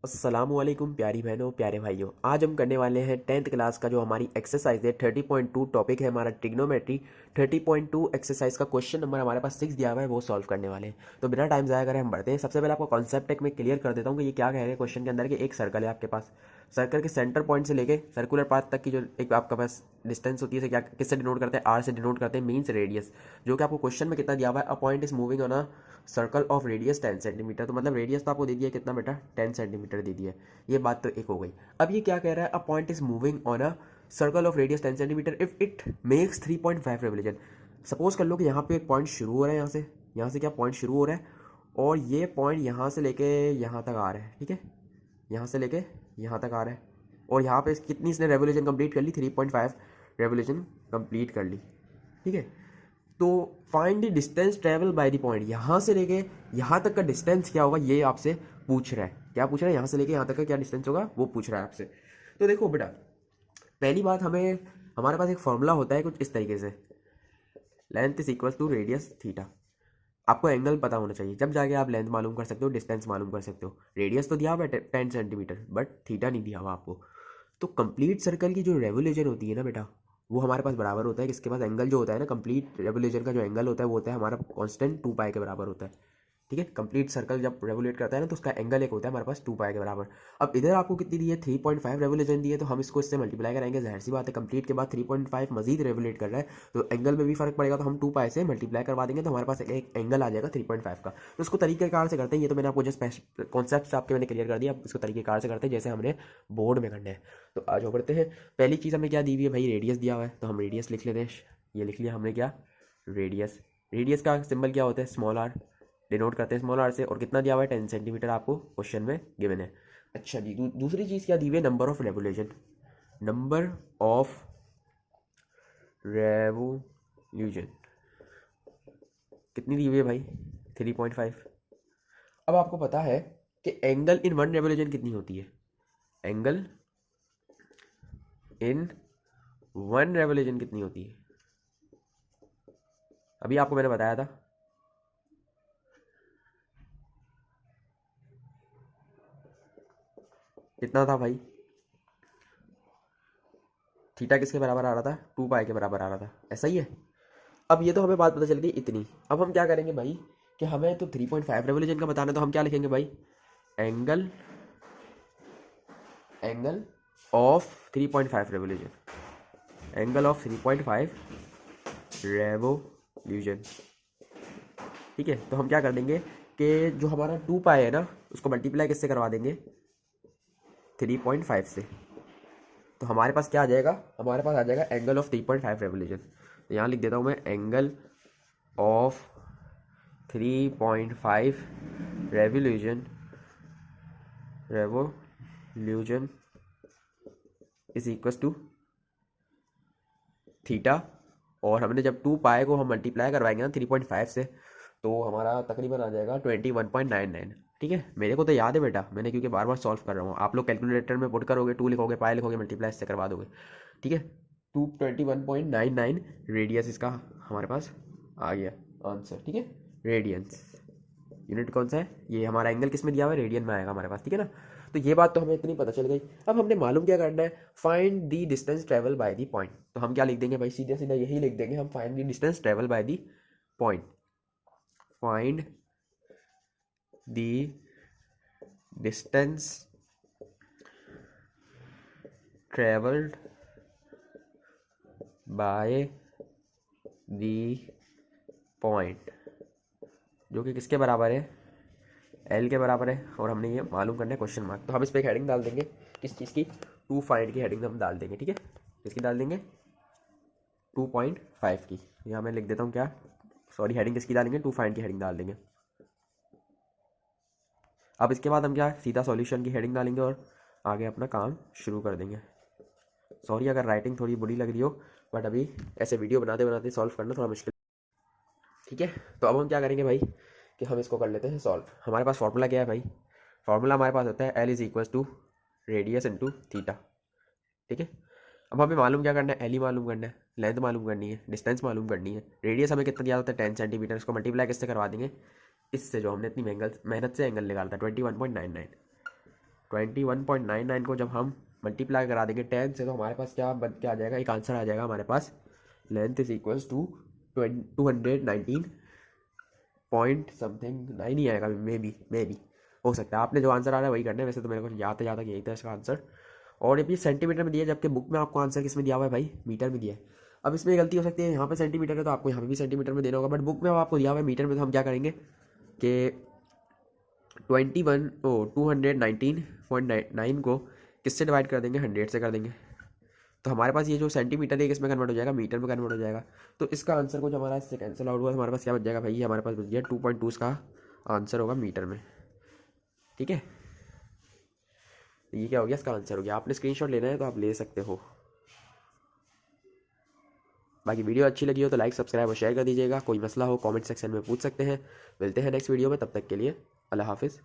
अस्सलामुअलैकुम प्यारी बहनों प्यारे भाइयों। आज हम करने वाले हैं 10th क्लास का जो हमारी एक्सरसाइज है 30.2 टॉपिक है हमारा ट्रिग्नोमेट्री। 30.2 एक्सरसाइज का क्वेश्चन नंबर हमारे पास 6 दिया हुआ है, वो सॉल्व करने वाले हैं। तो बिना टाइम ज़ाया करें हम बढ़ते हैं। सबसे पहले आपको कॉन्सेप्ट एक मैं क्लियर कर देता हूँ कि ये क्या कह रहे हैं क्वेश्चन के अंदर कि एक सर्कल है आपके पास। सर्कल के सेंटर पॉइंट से लेके सर्कुलर पाथ तक की जो एक आपके पास डिस्टेंस होती है, क्या किससे डिनोट करते हैं, आर से डिनोट करते हैं, मीन्स रेडियस। जो कि आपको क्वेश्चन में कितना दिया हुआ है, a point is moving on a circle of radius 10 centimetre. तो मतलब रेडियस तो आपको दे दिया कितना बेटा, 10 सेंटीमीटर दे दिया। ये बात तो एक हो गई। अब ये क्या कह रहा है, a point is moving on a circle of radius 10 centimetre if it makes 3.5 revolution. Suppose कर लो कि यहाँ पे एक पॉइंट शुरू हो रहा है, यहाँ से क्या पॉइंट शुरू हो रहा है और ये पॉइंट यहाँ से लेके यहाँ तक आ रहा है। ठीक है, यहाँ से लेके यहाँ तक आ रहा है और यहाँ पे कितनी इसने रेवोल्यूशन कंप्लीट कर ली, 3.5 रेवोल्यूशन कंप्लीट कर ली। ठीक है, तो find the distance travel by the point. यहाँ से लेके यहाँ तक का डिस्टेंस क्या होगा ये आपसे पूछ रहा है। क्या पूछ रहा है, यहाँ से लेके यहाँ तक का क्या डिस्टेंस होगा वो पूछ रहा है आपसे। तो देखो बेटा, पहली बात हमारे पास एक फॉर्मूला होता है कुछ इस तरीके से, length is equal to radius theta. आपको एंगल पता होना चाहिए, जब जाके आप लेंथ मालूम कर सकते हो, डिस्टेंस मालूम कर सकते हो। रेडियस तो दिया हुआ है 10 सेंटीमीटर, बट थीटा नहीं दिया हुआ आपको। तो कंप्लीट सर्कल की जो रेवोल्यूशन होती है ना बेटा, वो हमारे पास बराबर होता है किसके पास, एंगल जो होता है ना, कंप्लीट रेवोल्यूशन का जो एंगल होता है वो होता है हमारा कांस्टेंट 2 पाई के बराबर होता है। ठीक है, कंप्लीट सर्कल जब रेवोल्यूट करता है ना तो उसका एंगल एक होता है हमारे पास 2 पाई के बराबर। अब इधर आपको कितनी दी है, 3.5 रेवोल्यूशन दी है, तो हम इसको इससे मल्टीप्लाई करेंगे। जाहिर सी बात है, कंप्लीट के बाद 3.5 मजीद रेवोल्यूट कर रहा है तो एंगल में भी फर्क पड़ेगा, तो हम 2 पाई से मल्टीप्लाई करवा देंगे तो हमारे पास एक एंगल आ जाएगा 3.5 का। तो उसको तरीकेकार से करते हैं, ये तो मैंने आपको जस्ट कॉन्सेप्ट आपके मैंने क्लियर कर दिया। अब इसको तरीकेकार से करते हैं जैसे हमने बोर्ड में करना है। तो आज बढ़ते हैं। पहली चीज़ हमें क्या दी हुई है भाई, रेडियस दिया हुआ है, तो हम रेडियस लिख लेते हैं। ये लिख लिया हमने, क्या रेडियस। रेडियस का सिंबल क्या होता है, स्मॉल आर, डिनोट करते हैं स्मॉल आर से। और कितना दिया हुआ है, 10 सेंटीमीटर आपको क्वेश्चन में गिवन है। अच्छा जी, दूसरी चीज़ क्या दी हुई है, number of revolution. Number of revolution कितनी दी हुई है भाई, 3.5। अब आपको पता है कि एंगल इन वन रेवोल्यूशन कितनी होती है, एंगल इन वन रेवोल्यूशन कितनी होती है, अभी आपको मैंने बताया था। कितना था भाई, थीटा किसके बराबर आ रहा था, 2 पाई के बराबर आ रहा था, ऐसा ही है। अब ये तो हमें बात पता चल गई इतनी। अब हम क्या करेंगे भाई कि हमें तो 3.5 रेवोल्यूशन का बताना है, तो हम क्या लिखेंगे भाई, angle angle of 3.5 revolution, angle of 3.5 revolution. ठीक है, तो हम क्या कर देंगे कि जो हमारा 2 पाई है ना उसको मल्टीप्लाई किससे करवा देंगे, 3.5 से। तो हमारे पास क्या आ जाएगा, हमारे पास आ जाएगा एंगल ऑफ 3.5 रेवोल्यूशन। तो यहाँ लिख देता हूँ मैं, angle of 3.5 revolution revolution is equal to theta. और हमने जब 2 पाई को हम मल्टीप्लाई करवाएंगे ना 3.5 से, तो हमारा तकरीबन आ जाएगा 21.99। ठीक है, मेरे को तो याद है बेटा, मैंने क्योंकि बार बार सॉल्व कर रहा हूँ। आप लोग कैलकुलेटर में पुट करोगे, 2 लिखोगे, पाई लिखोगे, मल्टीप्लाई से करवा दोगे। ठीक है, 221.99 रेडियस इसका हमारे पास आ गया आंसर। ठीक है, रेडियंस यूनिट कौन सा है, ये हमारा एंगल किस में दिया हुआ है, रेडियन में आएगा हमारे पास। ठीक है ना, तो ये बात तो हमें इतनी पता चल गई। अब हमने मालूम क्या करना है, find the distance travel by the point. तो हम क्या लिख देंगे भाई, सीधे सीधा यही लिख देंगे हम, find the distance travel by the point. Find the distance travelled by the point, जो कि किसके बराबर है, एल के बराबर है। और हमने ये मालूम करना है क्वेश्चन मार्क। तो हम इस पर एक हेडिंग डाल देंगे, किस चीज़ की, 2 फाइंड की हेडिंग हम डाल देंगे। ठीक है, किसकी डाल देंगे, 2.5 की। यहाँ मैं लिख देता हूँ क्या, सॉरी, हेडिंग किसकी डालेंगे, 2 फाइंड की हेडिंग डाल देंगे। अब इसके बाद हम क्या, सीधा सॉल्यूशन की हेडिंग डालेंगे और आगे अपना काम शुरू कर देंगे। सॉरी अगर राइटिंग थोड़ी बुरी लग रही हो, बट अभी ऐसे वीडियो बनाते बनाते सॉल्व करना थोड़ा मुश्किल। ठीक है, तो अब हम क्या करेंगे भाई कि हम इसको कर लेते हैं सॉल्व। हमारे पास फार्मूला क्या है भाई, फार्मूला हमारे पास होता है L is equal to radius into theta. ठीक है, अब हमें मालूम क्या करना है, एल ही मालूम करना है, लेंथ मालूम करनी है, डिस्टेंस मालूम करनी है। रेडियस हमें कितना दिया होता है, 10 सेंटीमीटर। इसको मल्टीप्लाई किससे करवा देंगे, इससे जो हमने इतनी मेहनत से एंगल निकाला था, 21.99। 21.99 को जब हम मल्टीप्लाई करा देंगे 10 से तो हमारे पास क्या बन के आ जाएगा, एक आंसर आ जाएगा हमारे पास, length is equals to 219 point something, 9 ही आएगा, मे बी हो सकता है। आपने जो आंसर आ रहा है वही करना है, वैसे तो मेरे को याद है यही था इसका आंसर। और ये भी सेंटीमीटर में दिया, जबकि बुक में आपको आंसर किस में दिया हुआ है भाई, मीटर में दिया है। अब इसमें गलती हो सकती है, यहाँ पे सेंटीमीटर है तो आपको यहाँ पे भी सेंटीमीटर में देना होगा, बट बुक में अब आपको दिया हुआ है मीटर में, तो हम क्या करेंगे कि 219.9 को किससे डिवाइड कर देंगे, 100 से कर देंगे, तो हमारे पास ये जो सेंटीमीटर है किसमें कन्वर्ट हो जाएगा, मीटर में कन्वर्ट हो जाएगा। तो इसका आंसर को जो हमारा इससे कैंसिल आउट हुआ, हमारे पास क्या बच जाएगा भाई, ये हमारे पास बच गया 2.2, इसका आंसर होगा मीटर में। ठीक है, ये क्या हो गया, इसका आंसर हो गया। आपने स्क्रीनशॉट लेना है तो आप ले सकते हो। बाकी वीडियो अच्छी लगी हो तो लाइक, सब्सक्राइब और शेयर कर दीजिएगा। कोई मसला हो कमेंट सेक्शन में पूछ सकते हैं। मिलते हैं नेक्स्ट वीडियो में, तब तक के लिए अल्लाह हाफिज़।